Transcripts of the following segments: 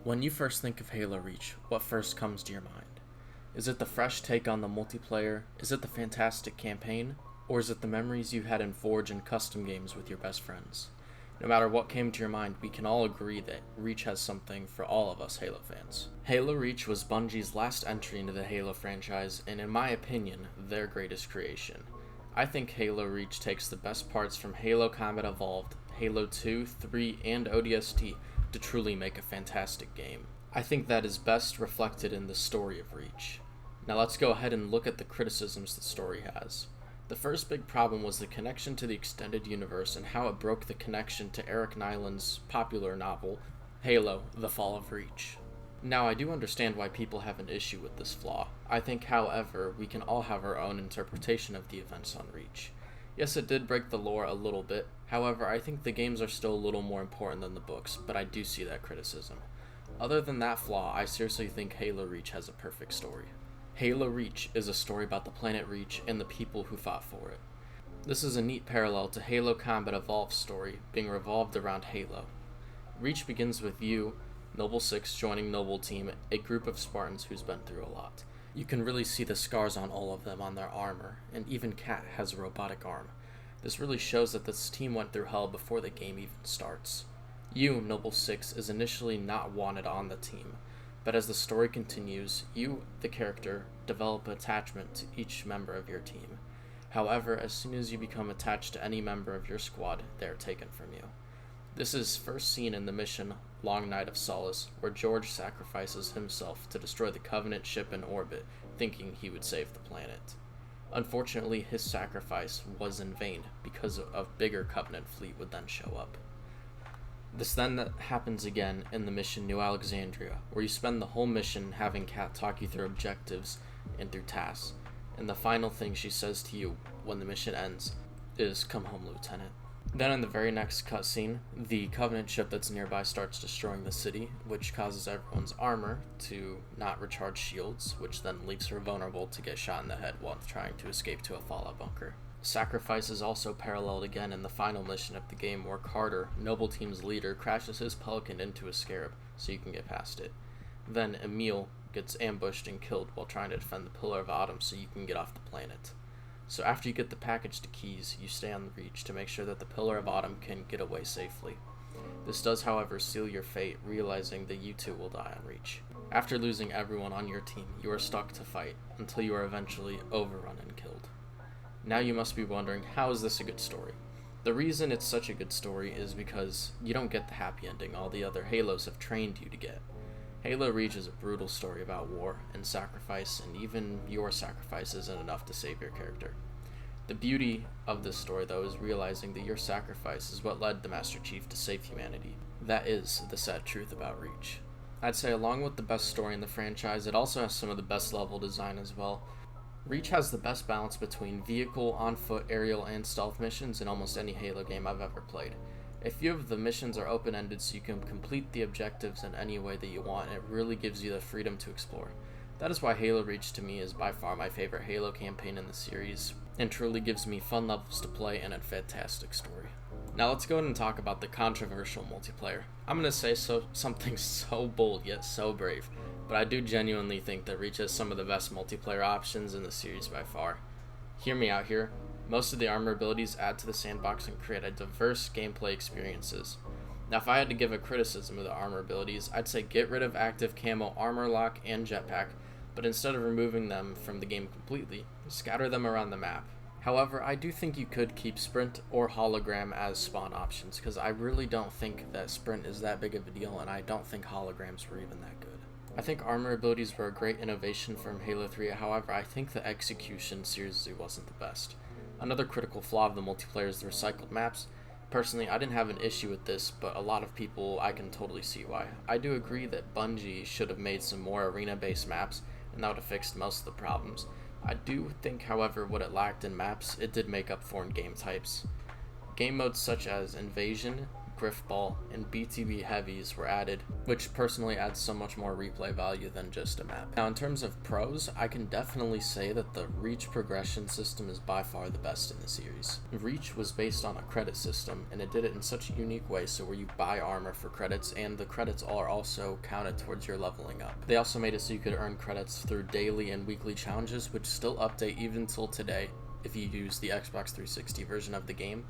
When you first think of Halo Reach, what first comes to your mind? Is it the fresh take on the multiplayer? Is it the fantastic campaign? Or is it the memories you had in Forge and custom games with your best friends? No matter what came to your mind, we can all agree that Reach has something for all of us Halo fans. Halo Reach was Bungie's last entry into the Halo franchise, and in my opinion, their greatest creation. I think Halo Reach takes the best parts from Halo Combat Evolved, Halo 2, 3, and ODST to truly make a fantastic game. I think that is best reflected in the story of Reach. Now let's go ahead and look at the criticisms the story has. The first big problem was the connection to the extended universe and how it broke the connection to Eric Nyland's popular novel, Halo: The Fall of Reach. Now, I do understand why people have an issue with this flaw. I think, however, we can all have our own interpretation of the events on Reach. Yes, it did break the lore a little bit, however, I think the games are still a little more important than the books, but I do see that criticism. Other than that flaw, I seriously think Halo Reach has a perfect story. Halo Reach is a story about the planet Reach and the people who fought for it. This is a neat parallel to Halo Combat Evolved's story being revolved around Halo. Reach begins with you, Noble 6, joining Noble Team, a group of Spartans who's been through a lot. You can really see the scars on all of them on their armor, and even Kat has a robotic arm. This really shows that this team went through hell before the game even starts. You, Noble 6, is initially not wanted on the team, but as the story continues, you, the character, develop attachment to each member of your team. However, as soon as you become attached to any member of your squad, they are taken from you. This is first seen in the mission Long Night of Solace, where George sacrifices himself to destroy the Covenant ship in orbit, thinking he would save the planet. Unfortunately, his sacrifice was in vain, because a bigger Covenant fleet would then show up. This then happens again in the mission New Alexandria, where you spend the whole mission having Kat talk you through objectives and through tasks, and the final thing she says to you when the mission ends is, "Come home, Lieutenant." Then in the very next cutscene, the Covenant ship that's nearby starts destroying the city, which causes everyone's armor to not recharge shields, which then leaves her vulnerable to get shot in the head while trying to escape to a fallout bunker. Sacrifice is also paralleled again in the final mission of the game, where Carter, Noble Team's leader, crashes his Pelican into a Scarab so you can get past it. Then Emil gets ambushed and killed while trying to defend the Pillar of Autumn so you can get off the planet. So after you get the package to keys, you stay on the Reach to make sure that the Pillar of Autumn can get away safely. This does, however, seal your fate, realizing that you too will die on Reach. After losing everyone on your team, you are stuck to fight, until you are eventually overrun and killed. Now you must be wondering, how is this a good story? The reason it's such a good story is because you don't get the happy ending all the other Halos have trained you to get. Halo Reach is a brutal story about war and sacrifice, and even your sacrifice isn't enough to save your character. The beauty of this story, though, is realizing that your sacrifice is what led the Master Chief to save humanity. That is the sad truth about Reach. I'd say along with the best story in the franchise, it also has some of the best level design as well. Reach has the best balance between vehicle, on-foot, aerial, and stealth missions in almost any Halo game I've ever played. A few of the missions are open-ended so you can complete the objectives in any way that you want, and it really gives you the freedom to explore. That is why Halo Reach to me is by far my favorite Halo campaign in the series, and truly gives me fun levels to play and a fantastic story. Now let's go ahead and talk about the controversial multiplayer. I'm going to say something so bold yet so brave, but I do genuinely think that Reach has some of the best multiplayer options in the series by far. Hear me out here. Most of the armor abilities add to the sandbox and create a diverse gameplay experiences. Now if I had to give a criticism of the armor abilities, I'd say get rid of active camo armor lock and jetpack, but instead of removing them from the game completely, scatter them around the map. However, I do think you could keep sprint or hologram as spawn options, because I really don't think that sprint is that big of a deal, and I don't think holograms were even that good. I think armor abilities were a great innovation from Halo 3, however, I think the execution seriously wasn't the best. Another critical flaw of the multiplayer is the recycled maps. Personally, I didn't have an issue with this, but a lot of people, I can totally see why. I do agree that Bungie should have made some more arena-based maps, and that would have fixed most of the problems. I do think, however, what it lacked in maps, it did make up for in game types. Game modes such as Invasion, Griff Ball, and BTB Heavies were added, which personally adds so much more replay value than just a map. Now in terms of pros, I can definitely say that the Reach progression system is by far the best in the series. Reach was based on a credit system, and it did it in such a unique way, so where you buy armor for credits, and the credits are also counted towards your leveling up. They also made it so you could earn credits through daily and weekly challenges, which still update even till today if you use the Xbox 360 version of the game.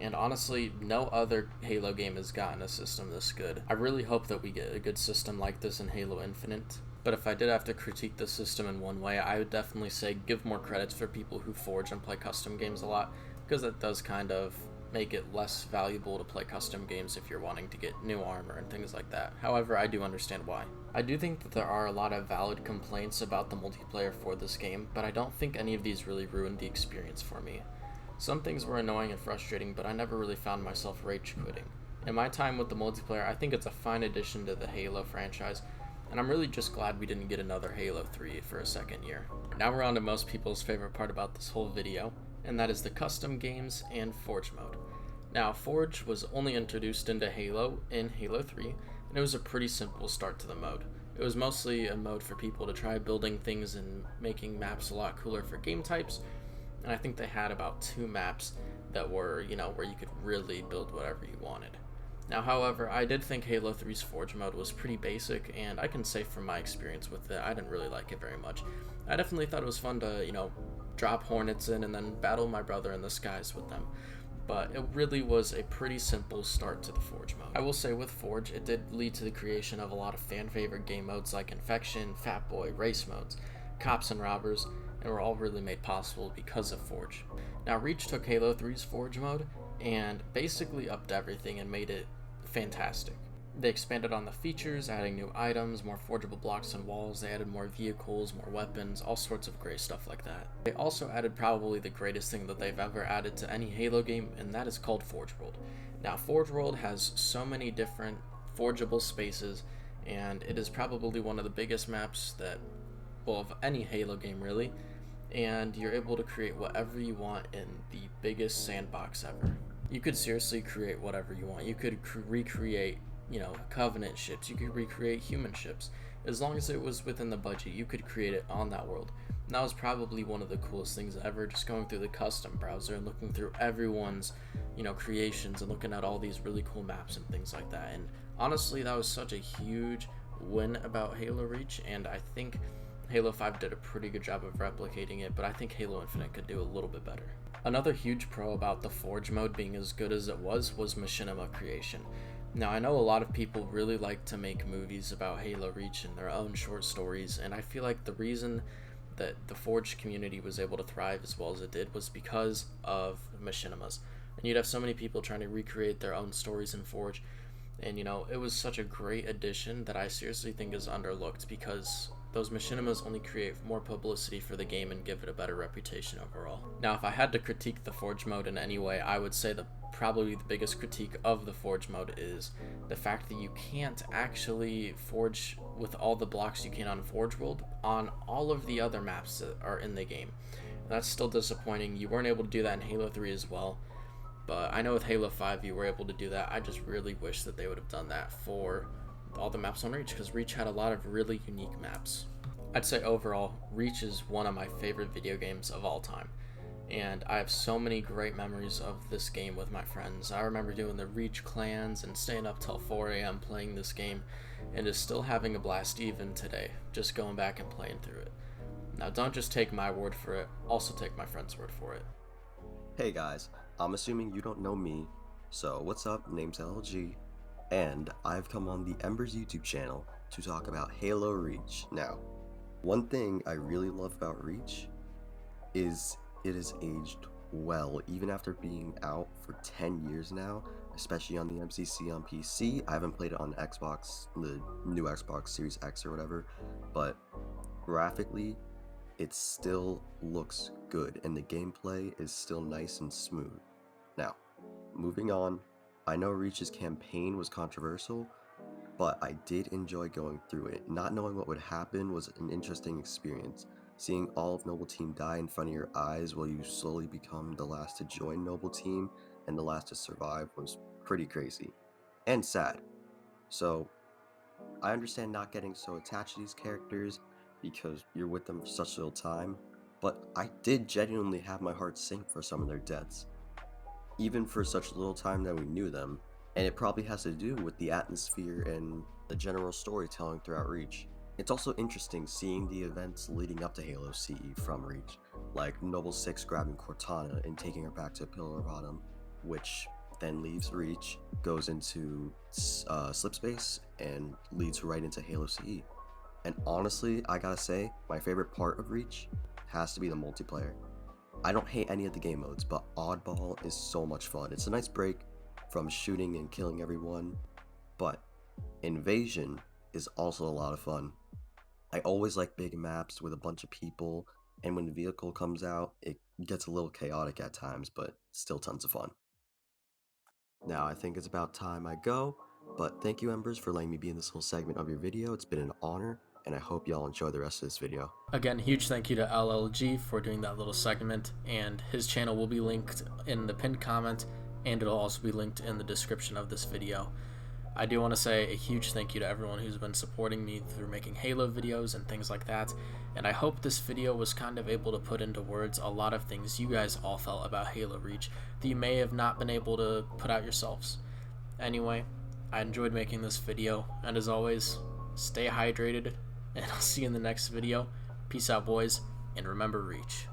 And honestly, no other Halo game has gotten a system this good. I really hope that we get a good system like this in Halo Infinite. But if I did have to critique the system in one way, I would definitely say give more credits for people who forge and play custom games a lot, because that does kind of make it less valuable to play custom games if you're wanting to get new armor and things like that. However, I do understand why. I do think that there are a lot of valid complaints about the multiplayer for this game, but I don't think any of these really ruined the experience for me. Some things were annoying and frustrating, but I never really found myself rage quitting. In my time with the multiplayer, I think it's a fine addition to the Halo franchise, and I'm really just glad we didn't get another Halo 3 for a second year. Now we're on to most people's favorite part about this whole video, and that is the custom games and Forge mode. Now, Forge was only introduced into Halo in Halo 3, and it was a pretty simple start to the mode. It was mostly a mode for people to try building things and making maps a lot cooler for game types, and I think they had about 2 maps that were, where you could really build whatever you wanted. Now, however, I did think Halo 3's Forge mode was pretty basic, and I can say from my experience with it, I didn't really like it very much. I definitely thought it was fun to, drop Hornets in and then battle my brother in the skies with them, but it really was a pretty simple start to the Forge mode. I will say with Forge, it did lead to the creation of a lot of fan-favorite game modes like Infection, Fat Boy, Race modes, Cops and Robbers, and were all really made possible because of Forge. Now, Reach took Halo 3's Forge mode and basically upped everything and made it fantastic. They expanded on the features, adding new items, more forgeable blocks and walls. They added more vehicles, more weapons, all sorts of great stuff like that. They also added probably the greatest thing that they've ever added to any Halo game, and that is called Forge World. Now, Forge World has so many different forgeable spaces, and it is probably one of the biggest maps of any Halo game really, and you're able to create whatever you want in the biggest sandbox ever. You could seriously create whatever you want. You could recreate Covenant ships, you could recreate human ships. As long as it was within the budget, you could create it on that world. And that was probably one of the coolest things ever, just going through the custom browser and looking through everyone's, creations and looking at all these really cool maps and things like that. And honestly, that was such a huge win about Halo Reach, and I think Halo 5 did a pretty good job of replicating it, but I think Halo Infinite could do a little bit better. Another huge pro about the Forge mode being as good as it was machinima creation. Now, I know a lot of people really like to make movies about Halo Reach and their own short stories, and I feel like the reason that the Forge community was able to thrive as well as it did was because of machinimas. And you'd have so many people trying to recreate their own stories in Forge, and it was such a great addition that I seriously think is underlooked, because those machinimas only create more publicity for the game and give it a better reputation overall. Now, if I had to critique the Forge mode in any way, I would say probably the biggest critique of the Forge mode is the fact that you can't actually forge with all the blocks you can on Forge World on all of the other maps that are in the game. And that's still disappointing. You weren't able to do that in Halo 3 as well, but I know with Halo 5 you were able to do that. I just really wish that they would have done that for all the maps on Reach, because Reach had a lot of really unique maps. I'd say overall, Reach is one of my favorite video games of all time, and I have so many great memories of this game with my friends. I remember doing the Reach clans and staying up till 4 a.m. playing this game, and is still having a blast even today, just going back and playing through it. Now, don't just take my word for it, also take my friend's word for it. Hey guys, I'm assuming you don't know me, so what's up, name's LG, and I've come on the Embers YouTube channel to talk about Halo Reach. Now, one thing I really love about Reach is it has aged well, even after being out for 10 years now, especially on the MCC on PC. I haven't played it on Xbox, the new Xbox Series X or whatever, but graphically, it still looks good, and the gameplay is still nice and smooth. Now, moving on, I know Reach's campaign was controversial, but I did enjoy going through it. Not knowing what would happen was an interesting experience. Seeing all of Noble Team die in front of your eyes while you slowly become the last to join Noble Team and the last to survive was pretty crazy. and sad. So I understand not getting so attached to these characters because you're with them for such little time, but I did genuinely have my heart sink for some of their deaths, even for such little time that we knew them, and it probably has to do with the atmosphere and the general storytelling throughout Reach. It's also interesting seeing the events leading up to Halo CE from Reach, like Noble 6 grabbing Cortana and taking her back to Pillar of Autumn, which then leaves Reach, goes into Slipspace, and leads right into Halo CE. And honestly, I gotta say, my favorite part of Reach has to be the multiplayer. I don't hate any of the game modes, but Oddball is so much fun. It's a nice break from shooting and killing everyone, but Invasion is also a lot of fun. I always like big maps with a bunch of people, and when the vehicle comes out, it gets a little chaotic at times, but still tons of fun. Now, I think it's about time I go, but thank you, Embers, for letting me be in this little segment of your video. It's been an honor, and I hope y'all enjoy the rest of this video. Again, huge thank you to LLG for doing that little segment, and his channel will be linked in the pinned comment, and it'll also be linked in the description of this video. I do want to say a huge thank you to everyone who's been supporting me through making Halo videos and things like that, and I hope this video was kind of able to put into words a lot of things you guys all felt about Halo Reach that you may have not been able to put out yourselves. Anyway, I enjoyed making this video, and as always, stay hydrated, and I'll see you in the next video. Peace out, boys, and remember Reach.